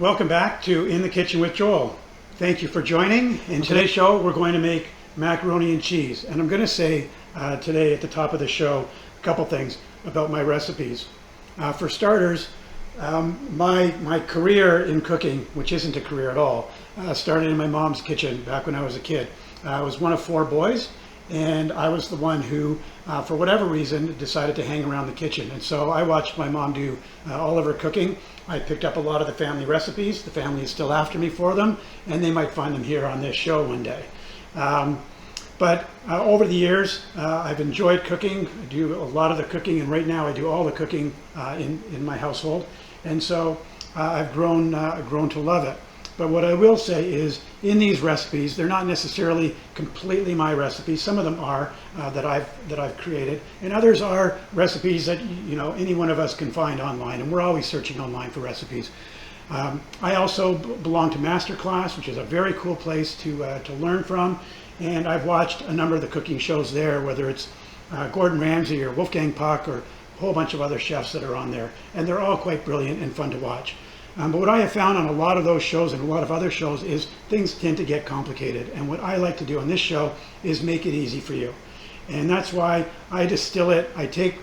Welcome back to In the Kitchen with Joel. Thank you for joining. In today's show, we're going to make macaroni and cheese. And I'm going to say today at the top of the show a couple things about my recipes. For starters, my career in cooking, which isn't a career at all, started in my mom's kitchen back when I was a kid. I was one of 4 boys, and I was the one who, for whatever reason, decided to hang around the kitchen. And so I watched my mom do all of her cooking. I picked up a lot of the family recipes. The family is still after me for them, and they might find them here on this show one day. But over the years, I've enjoyed cooking. I do a lot of the cooking, and right now I do all the cooking in my household. And so I've grown to love it. But what I will say is, in these recipes, they're not necessarily completely my recipes. Some of them are that I've created, and others are recipes that any one of us can find online, and we're always searching online for recipes. I also belong to Masterclass, which is a very cool place to learn from, and I've watched a number of the cooking shows there, whether it's Gordon Ramsay or Wolfgang Puck or a whole bunch of other chefs that are on there, and they're all quite brilliant and fun to watch. But what I have found on a lot of those shows and a lot of other shows is things tend to get complicated. And what I like to do on this show is make it easy for you. And that's why I distill it. I take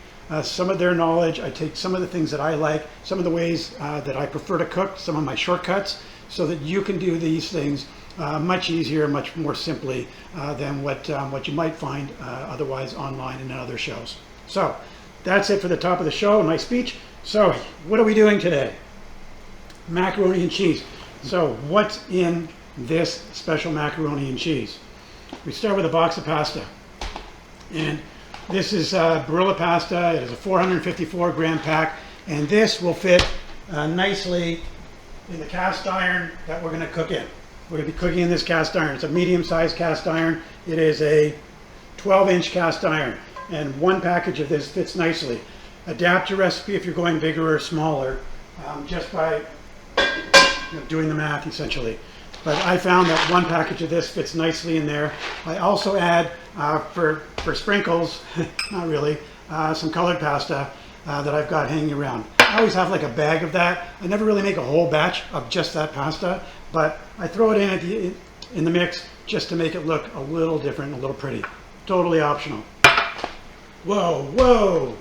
some of their knowledge. I take some of the things that I like, some of the ways that I prefer to cook, some of my shortcuts, so that you can do these things much easier, much more simply than what you might find otherwise online and in other shows. So that's it for the top of the show and my speech. So what are we doing today? Macaroni and cheese. So what's in this special macaroni and cheese? We start with a box of pasta, and this is Barilla pasta. It is a 454 gram pack, and this will fit nicely in the cast iron that we're going to cook in. We're going to be cooking in this cast iron. It's a medium-sized cast iron. It is a 12-inch cast iron, and one package of this fits nicely. Adapt your recipe if you're going bigger or smaller, just by doing the math essentially. But I found that one package of this fits nicely in there. I also add for sprinkles, not really, some colored pasta that I've got hanging around. I always have like a bag of that. I never really make a whole batch of just that pasta, but I throw it in the mix just to make it look a little different, a little pretty. Totally optional. Whoa, whoa.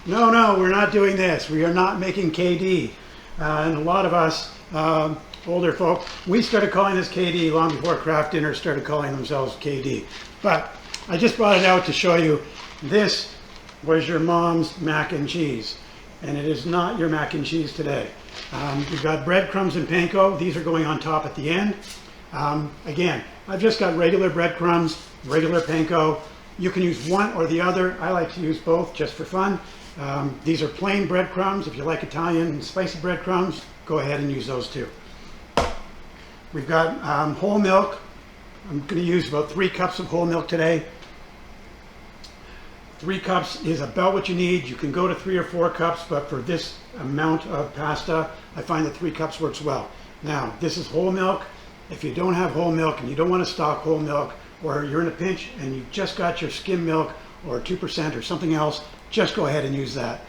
No, we're not doing this. We are not making KD. And a lot of us, older folk, we started calling this KD long before Kraft Dinner started calling themselves KD. But I just brought it out to show you this was your mom's mac and cheese. And it is not your mac and cheese today. We've got breadcrumbs and panko. These are going on top at the end. Again, I've just got regular breadcrumbs, regular panko. You can use one or the other. I like to use both just for fun. These are plain breadcrumbs. If you like Italian and spicy breadcrumbs, go ahead and use those too. We've got whole milk. I'm going to use about 3 cups of whole milk today. 3 cups is about what you need. You can go to 3 or 4 cups, but for this amount of pasta, I find that 3 cups works well. Now, this is whole milk. If you don't have whole milk and you don't want to stock whole milk, or you're in a pinch and you've just got your skim milk or 2% or something else, just go ahead and use that.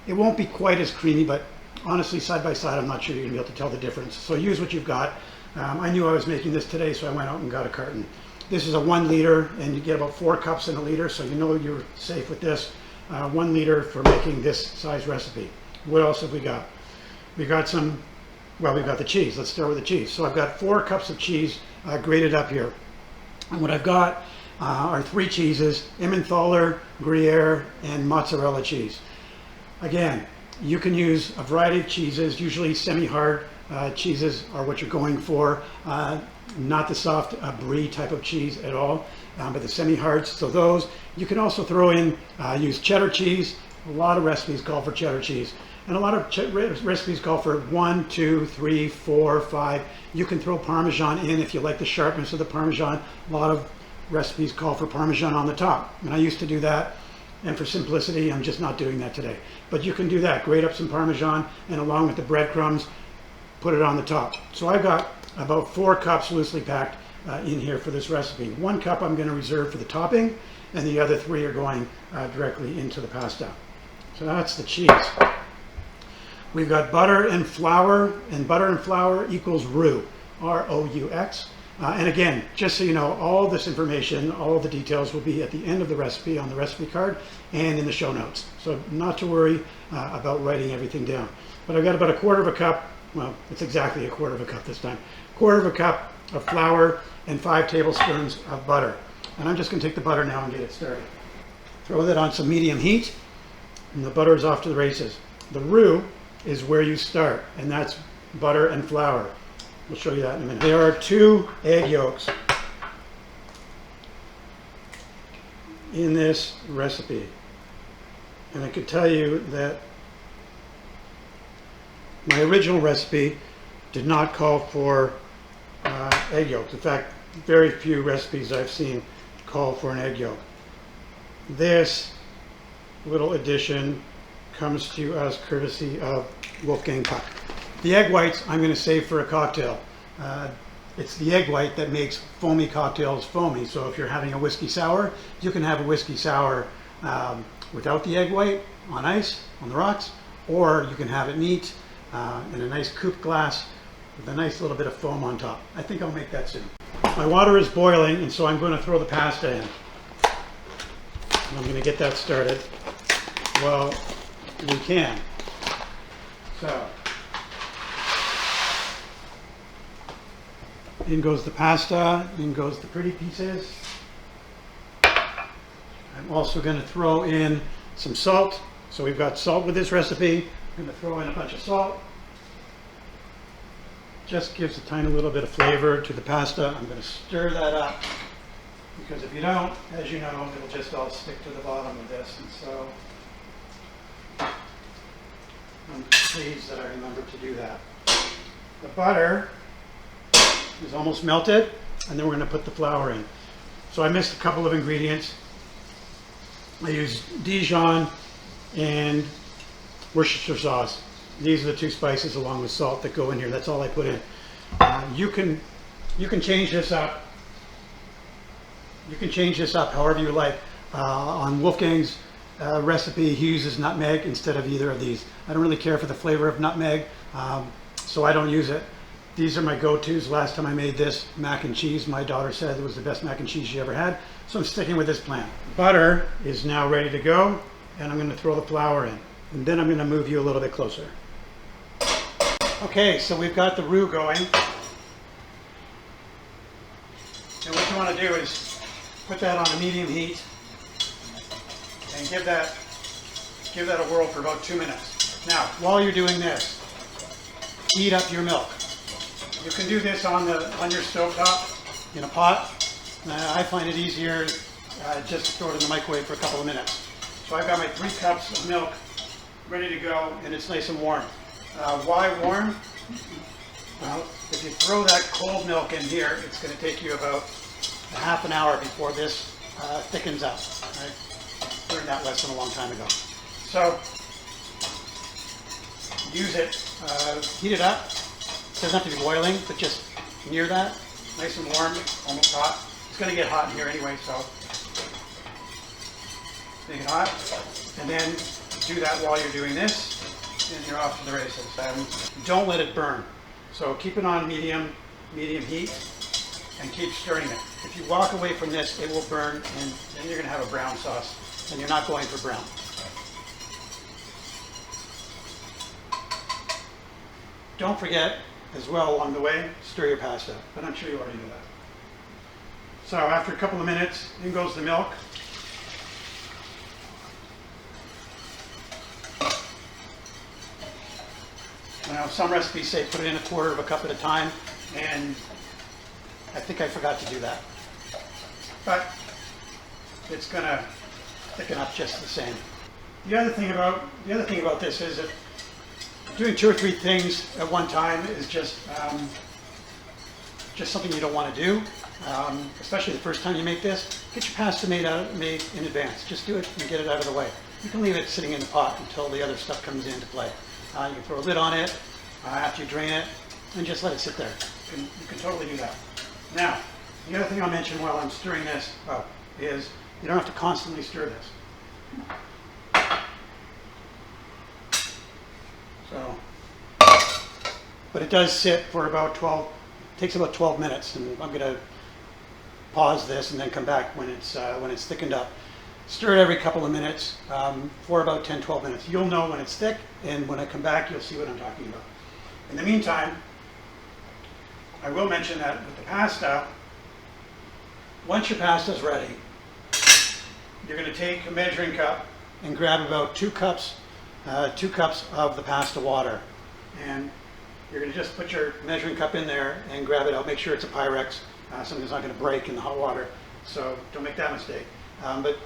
It won't be quite as creamy, but honestly, side by side, I'm not sure you're gonna be able to tell the difference. So use what you've got. I knew I was making this today, so I went out and got a carton. This is a 1 liter, and you get about 4 cups in a liter, so you know you're safe with this. 1 liter for making this size recipe. What else have we got? We've got we've got the cheese. Let's start with the cheese. So I've got 4 cups of cheese grated up here. And what I've got are 3 cheeses: Emmenthaler, Gruyere, and Mozzarella cheese. Again, you can use a variety of cheeses. Usually semi-hard cheeses are what you're going for, not the soft brie type of cheese at all, but the semi-hards. So those, you can also throw in, use cheddar cheese. A lot of recipes call for cheddar cheese. And a lot of recipes call for 1, 2, 3, 4, 5. You can throw Parmesan in if you like the sharpness of the Parmesan. A lot of recipes call for Parmesan on the top. And I used to do that. And for simplicity, I'm just not doing that today. But you can do that. Grate up some Parmesan, and along with the breadcrumbs, put it on the top. So I've got about 4 cups loosely packed in here for this recipe. 1 cup I'm going to reserve for the topping, and the other 3 are going directly into the pasta. So that's the cheese. we've got butter and flour equals roux, R-O-U-X. And again, just so you know, all this information, all of the details will be at the end of the recipe on the recipe card and in the show notes. So not to worry about writing everything down. But I've got about a quarter of a cup, well, it's exactly a quarter of a cup this time, quarter of a cup of flour and 5 tablespoons of butter. And I'm just going to take the butter now and get it started. Throw that on some medium heat, and the butter is off to the races. The roux is where you start, and that's butter and flour. We'll show you that in a minute. There are 2 egg yolks in this recipe. And I could tell you that my original recipe did not call for egg yolks. In fact, very few recipes I've seen call for an egg yolk. This little addition comes to us courtesy of Wolfgang Puck. The egg whites I'm going to save for a cocktail. It's the egg white that makes foamy cocktails foamy. So if you're having a whiskey sour, you can have a whiskey sour without the egg white on ice, on the rocks, or you can have it neat in a nice coupe glass with a nice little bit of foam on top. I think I'll make that soon. My water is boiling, and so I'm going to throw the pasta in. And I'm going to get that started. Well, we can. So, in goes the pasta, in goes the pretty pieces. I'm also going to throw in some salt. So we've got salt with this recipe. I'm going to throw in a bunch of salt. Just gives a tiny little bit of flavor to the pasta. I'm going to stir that up, because if you don't, as you know, it'll just all stick to the bottom of this. And so I'm pleased that I remembered to do that. The butter is almost melted, and then we're going to put the flour in. So I missed a couple of ingredients. I used Dijon and Worcestershire sauce. These are the 2 spices along with salt that go in here. That's all I put in. You can change this up. You can change this up however you like. On Wolfgang's recipe, he uses nutmeg instead of either of these. I don't really care for the flavor of nutmeg, so I don't use it. These are my go-tos. Last time I made this mac and cheese, my daughter said it was the best mac and cheese she ever had, so I'm sticking with this plan. Butter is now ready to go, and I'm going to throw the flour in. And then I'm going to move you a little bit closer. Okay, so we've got the roux going. And what you want to do is put that on a medium heat and give that a whirl for about 2 minutes. Now, while you're doing this, heat up your milk. You can do this on your stovetop in a pot. I find it easier just to throw it in the microwave for a couple of minutes. So I've got my 3 cups of milk ready to go, and it's nice and warm. Why warm? Well, if you throw that cold milk in here, it's going to take you about a half an hour before this thickens up. Right? Learned that lesson a long time ago. So use it, heat it up. It doesn't have to be boiling, but just near that, nice and warm, almost hot. It's going to get hot in here anyway, so make it hot, and then do that while you're doing this, and you're off to the races. Don't let it burn. So keep it on medium heat, and keep stirring it. If you walk away from this, it will burn, and then you're going to have a brown sauce, and you're not going for brown. Don't forget, as well along the way, stir your pasta, but I'm sure you already know that. So after a couple of minutes, in goes the milk. Now, some recipes say put it in a quarter of a cup at a time, and I think I forgot to do that. But it's going to thicken up just the same. The other thing about this is that doing 2 or 3 things at one time is just something you don't want to do, especially the first time you make this. Get your pasta made in advance. Just do it and get it out of the way. You can leave it sitting in the pot until the other stuff comes into play. You can throw a lid on it after you drain it, and just let it sit there. You can totally do that. Now, the other thing I'll mention while I'm stirring this is you don't have to constantly stir this. So but it does sit for about 12, takes about 12 minutes, and I'm going to pause this and then come back when it's thickened up. Stir it every couple of minutes for about 10-12 minutes. You'll know when it's thick, and when I come back, you'll see what I'm talking about. In the meantime, I will mention that with the pasta, once your pasta is ready, you're going to take a measuring cup and grab about 2 cups of the pasta water, and you're going to just put your measuring cup in there and grab it out. Make sure it's a Pyrex. Something's not going to break in the hot water, so don't make that mistake. But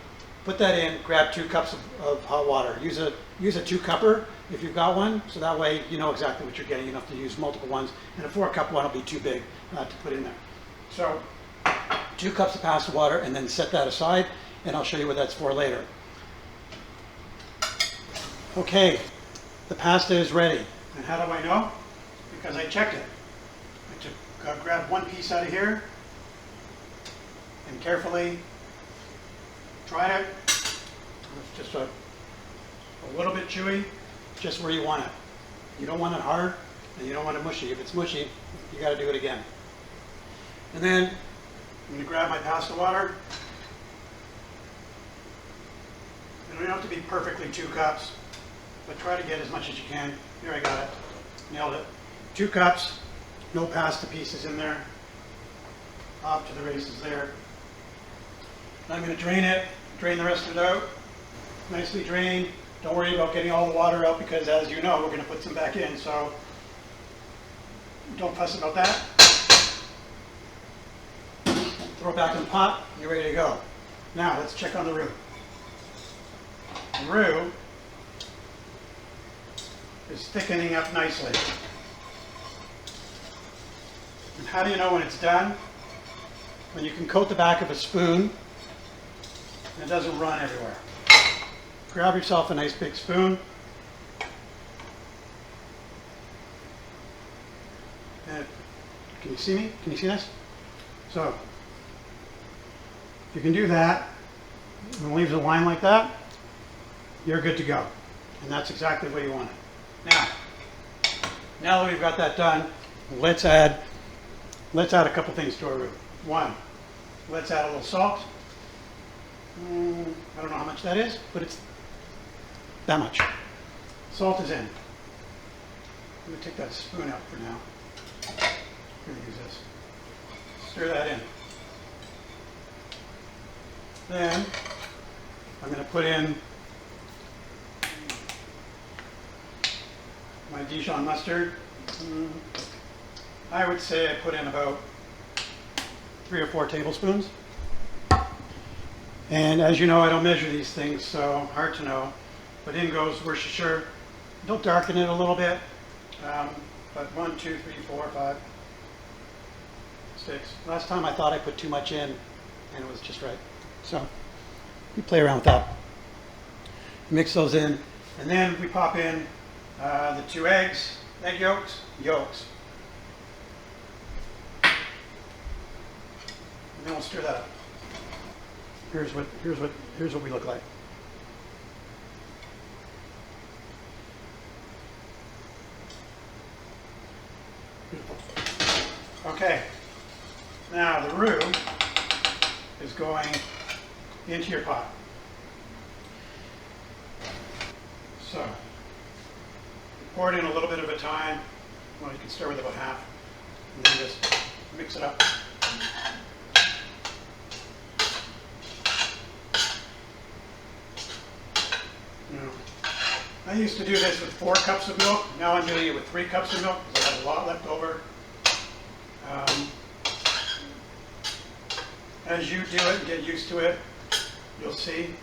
put that in, grab 2 cups of hot water. Use a 2-cupper if you've got one, so that way you know exactly what you're getting. You don't have to use multiple ones, and a 4-cup one will be too big to put in there. So 2 cups of pasta water, and then set that aside, and I'll show you what that's for later. Okay, the pasta is ready. And how do I know? Because I checked it. I grabbed one piece out of here and carefully tried it. It's just a little bit chewy, just where you want it. You don't want it hard, and you don't want it mushy. If it's mushy, you got to do it again. And then I'm going to grab my pasta water. And you don't have to be perfectly 2 cups, but try to get as much as you can. Here, I got it. Nailed it. 2 cups, no pasta pieces in there. Off to the races there. Now I'm going to drain it, drain the rest of it out. Nicely drained. Don't worry about getting all the water out, because as you know, we're going to put some back in, so don't fuss about that. Throw it back in the pot, and you're ready to go. Now let's check on the roux. The roux is thickening up nicely. And how do you know when it's done? When you can coat the back of a spoon and it doesn't run everywhere. Grab yourself a nice big spoon. And can you see me? Can you see this? So, if you can do that, and leaves a line like that, you're good to go. And that's exactly what you want it. Now that we've got that done, let's add a couple things to our roux. One, let's add a little salt. I don't know how much that is, but it's that much. Salt is in. I'm going to take that spoon out for now. I'm going to use this. Stir that in. Then I'm going to put in my Dijon mustard. I would say I put in about 3 or 4 tablespoons. And as you know, I don't measure these things, so hard to know. But in goes Worcestershire. Don't darken it a little bit, but 1, 2, 3, 4, 5, 6. Last time I thought I put too much in, and it was just right. So you play around with that. Mix those in, and then we pop in the 2 eggs, egg yolks. And then we'll stir that up. Here's what we look like. Beautiful. Okay. Now the roux is going into your pot. So pour it in a little bit at a time. Well, you can start with about half, and then just mix it up. I used to do this with 4 cups of milk. Now I'm doing it with 3 cups of milk because I have a lot left over. As you do it and get used to it, you'll see.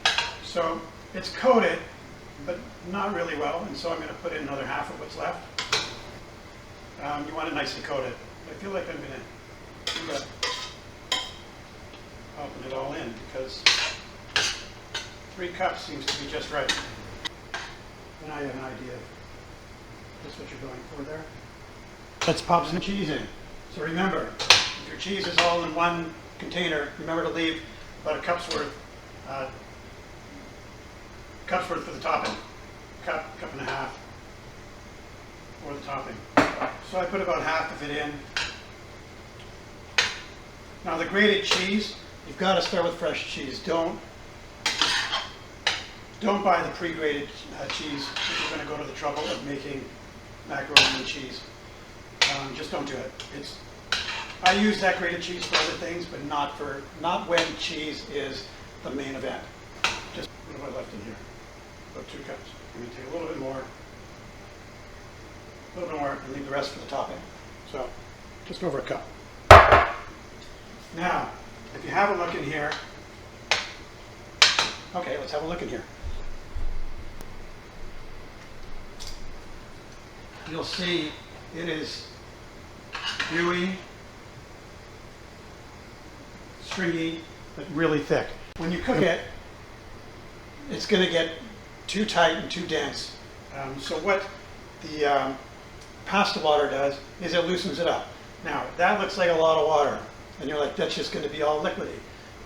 So it's coated, but not really well, and so I'm going to put in another half of what's left. You want it nicely coated. I feel like I'm going to do that, open it all in, because 3 cups seems to be just right. And I have an idea of just what you're going for there. Let's pop some cheese in. So remember, if your cheese is all in one container, remember to leave about a cup's worth for the topping. Cup and a half for the topping. So I put about half of it in. Now the grated cheese, you've got to start with fresh cheese. Don't buy the pre-grated cheese if you're going to go to the trouble of making macaroni and cheese. Just don't do it. I use that grated cheese for other things, but not when cheese is the main event. Just what have I left in here? About 2 cups. I'm going to take a little bit more, and leave the rest for the topping. So just over a cup. Now, if you have a look in here, okay, let's have a look in here. You'll see it is gooey, stringy, but really thick. When you cook it, it's going to get too tight and too dense. So what the pasta water does is it loosens it up. Now, that looks like a lot of water, and you're like, that's just going to be all liquidy.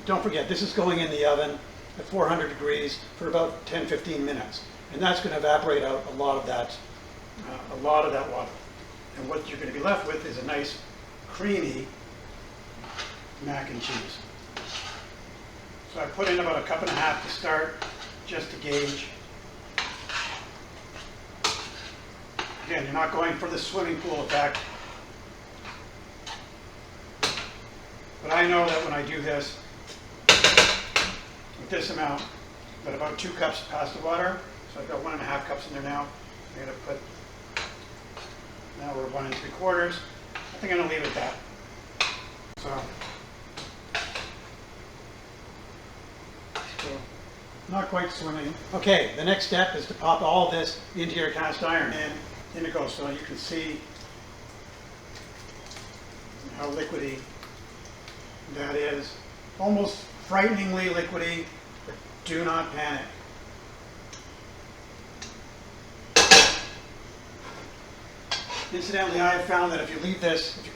Don't forget, this is going in the oven at 400 degrees for about 10-15 minutes, and that's going to evaporate out a lot of that water. And what you're going to be left with is a nice, creamy mac and cheese. So I put in about 1.5 cups to start, just to gauge. Again, you're not going for the swimming pool effect. But I know that when I do this, with this amount, but about 2 cups of pasta water, so I've got 1.5 cups in there now. I'm going to put, now we're 1 3/4. I think I'm going to leave it at that. So not quite swimming. Okay, the next step is to pop all this into your cast iron, and in it goes. So you can see how liquidy that is. Almost frighteningly liquidy, but do not panic. Incidentally, I have found that if you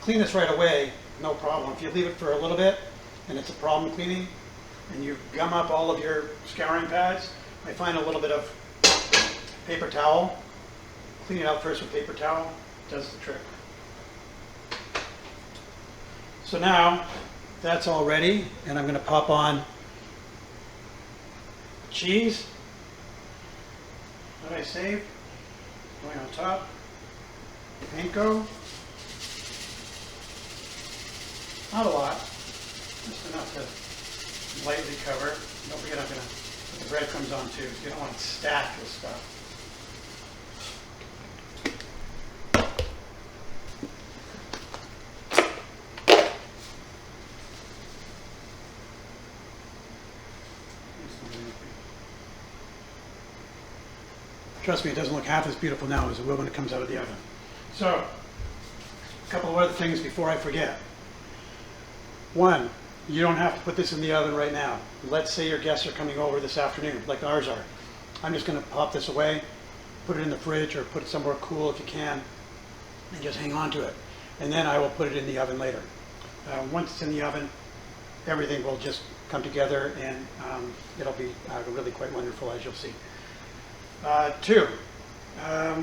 clean this right away, no problem. If you leave it for a little bit and it's a problem cleaning, and you gum up all of your scouring pads, I find a little bit of paper towel. Clean it out first with paper towel, does the trick. So now that's all ready, and I'm going to pop on cheese that I saved, going on top. Panko, not a lot, just enough to lightly cover. Don't forget I'm going to put the breadcrumbs on too, so you don't want it stacked with stuff. Trust me, it doesn't look half as beautiful now as it will when it comes out of the oven. So, a couple of other things before I forget. One, you don't have to put this in the oven right now. Let's say your guests are coming over this afternoon, like ours are. I'm just going to pop this away, put it in the fridge, or put it somewhere cool if you can, and just hang on to it. And then I will put it in the oven later. Once it's in the oven, everything will just come together, and it'll be really quite wonderful, as you'll see. Two,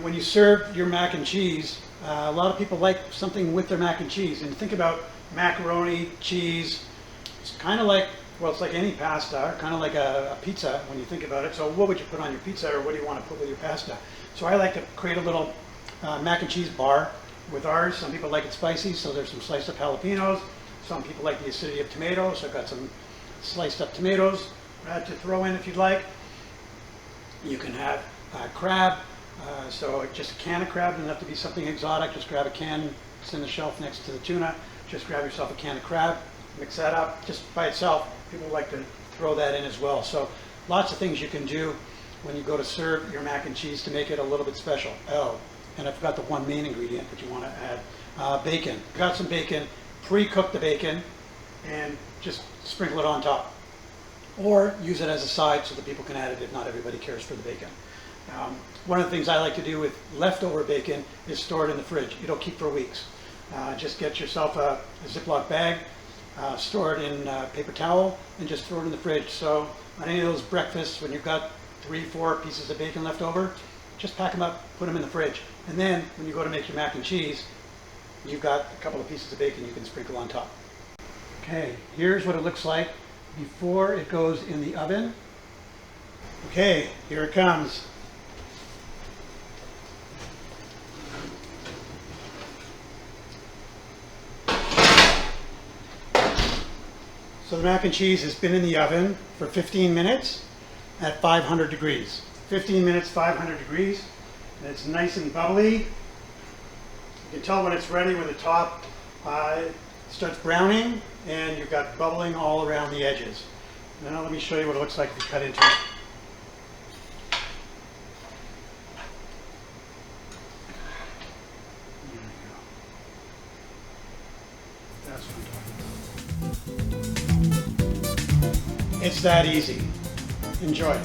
when you serve your mac and cheese, a lot of people like something with their mac and cheese. And think about macaroni, cheese. It's kind of like, well, it's like any pasta, kind of like a pizza when you think about it. So what would you put on your pizza, or what do you want to put with your pasta? So I like to create a little mac and cheese bar with ours. Some people like it spicy, so there's some sliced up jalapenos. Some people like the acidity of tomatoes, so I've got some sliced up tomatoes to throw in if you'd like. You can have crab, so just a can of crab, doesn't have to be something exotic. Just grab a can, it's in the shelf next to the tuna. Just grab yourself a can of crab, mix that up just by itself. People like to throw that in as well. So lots of things you can do when you go to serve your mac and cheese to make it a little bit special. Oh, and I forgot the one main ingredient that you want to add, bacon. Got some bacon, pre-cook the bacon, and just sprinkle it on top. Or use it as a side so that people can add it if not everybody cares for the bacon. One of the things I like to do with leftover bacon is store it in the fridge. It'll keep for weeks. Just get yourself a Ziploc bag, store it in paper towel, and just throw it in the fridge. So on any of those breakfasts, when you've got 3-4 pieces of bacon left over, just pack them up, put them in the fridge. And then when you go to make your mac and cheese, you've got a couple of pieces of bacon you can sprinkle on top. Okay, here's what it looks like before it goes in the oven. Okay, here it comes. So the mac and cheese has been in the oven for 15 minutes at 500 degrees. 15 minutes, 500 degrees, and it's nice and bubbly. You can tell when it's ready when the top starts browning and you've got bubbling all around the edges. Now let me show you what it looks like if you cut into it. That's what I'm talking about. It's that easy. Enjoy.